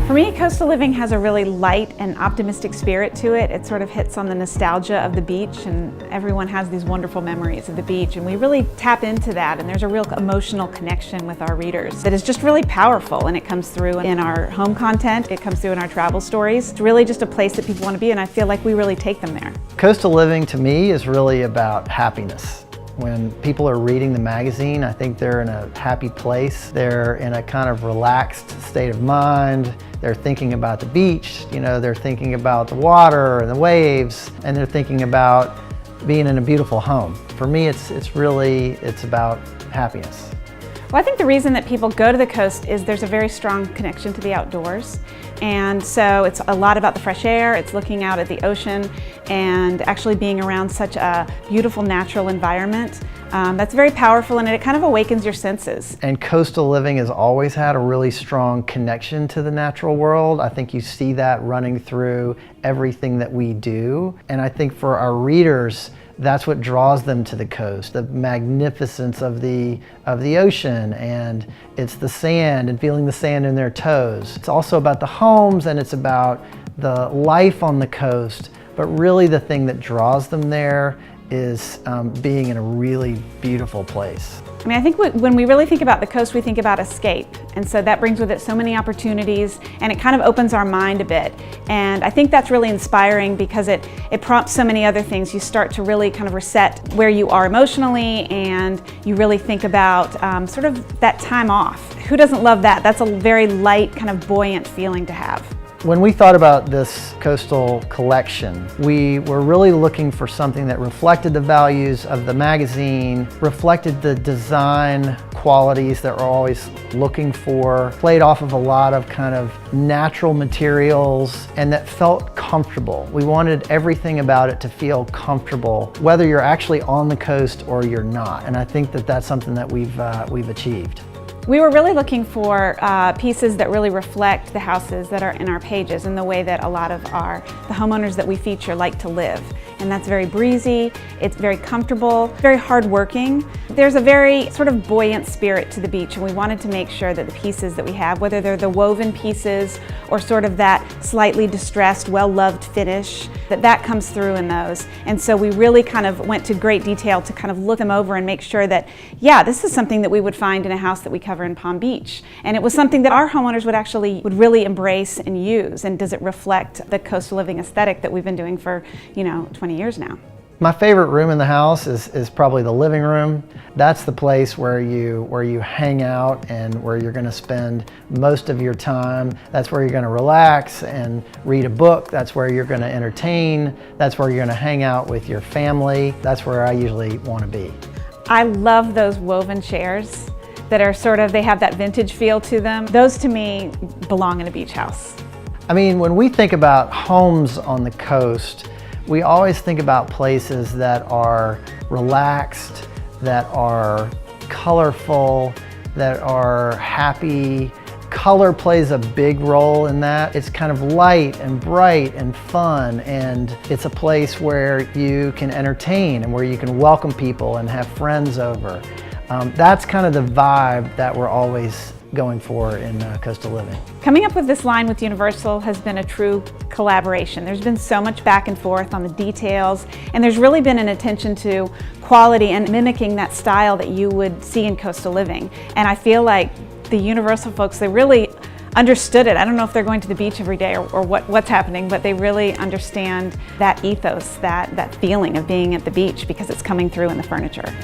For me, coastal living has a really light and optimistic spirit to it. It sort of hits on the nostalgia of the beach, and everyone has these wonderful memories of the beach, and we really tap into that, and there's a real emotional connection with our readers that is just really powerful, and it comes through in our home content, it comes through in our travel stories. It's really just a place that people want to be, and I feel like we really take them there. Coastal living to me is really about happiness. When people are reading the magazine, I think they're in a happy place. They're in a kind of relaxed state of mind. They're thinking about the beach, they're thinking about the water and the waves, and they're thinking about being in a beautiful home. For me, it's about happiness. Well, I think the reason that people go to the coast is there's a very strong connection to the outdoors. And so it's a lot about the fresh air, it's looking out at the ocean and actually being around such a beautiful natural environment. That's very powerful, and it kind of awakens your senses. And coastal living has always had a really strong connection to the natural world. I think you see that running through everything that we do. And I think for our readers, that's what draws them to the coast, the magnificence of the ocean, and it's the sand and feeling the sand in their toes. It's also about the homes, and it's about the life on the coast, but really the thing that draws them there is being in a really beautiful place. I mean, I think when we really think about the coast, we think about escape. And so that brings with it so many opportunities, and it kind of opens our mind a bit. And I think that's really inspiring because it prompts so many other things. You start to really kind of reset where you are emotionally, and you really think about sort of that time off. Who doesn't love that? That's a very light, kind of buoyant feeling to have. When we thought about this coastal collection, we were really looking for something that reflected the values of the magazine, reflected the design qualities that we're always looking for, played off of a lot of kind of natural materials, and that felt comfortable. We wanted everything about it to feel comfortable, whether you're actually on the coast or you're not. And I think that that's something that we've achieved. We were really looking for pieces that really reflect the houses that are in our pages and the way that a lot of the homeowners that we feature like to live. And that's very breezy, it's very comfortable, very hardworking. There's a very sort of buoyant spirit to the beach, and we wanted to make sure that the pieces that we have, whether they're the woven pieces or sort of that slightly distressed, well-loved finish, that comes through in those. And so we really kind of went to great detail to kind of look them over and make sure that, yeah, this is something that we would find in a house that we cover in Palm Beach. And it was something that our homeowners would really embrace and use. And does it reflect the coastal living aesthetic that we've been doing for, 20 years now? My favorite room in the house is probably the living room. That's the place where you hang out and where you're going to spend most of your time. That's where you're going to relax and read a book. That's where you're going to entertain. That's where you're going to hang out with your family. That's where I usually want to be. I love those woven chairs that are they have that vintage feel to them. Those to me belong in a beach house. I mean, when we think about homes on the coast, we always think about places that are relaxed, that are colorful, that are happy. Color plays a big role in that. It's kind of light and bright and fun, and it's a place where you can entertain and where you can welcome people and have friends over. That's kind of the vibe that we're always going for in coastal living. Coming up with this line with Universal has been a true collaboration. There's been so much back and forth on the details, and there's really been an attention to quality and mimicking that style that you would see in coastal living. And I feel like the Universal folks, they really understood it. I don't know if they're going to the beach every day or what's happening, but they really understand that ethos, that feeling of being at the beach, because it's coming through in the furniture.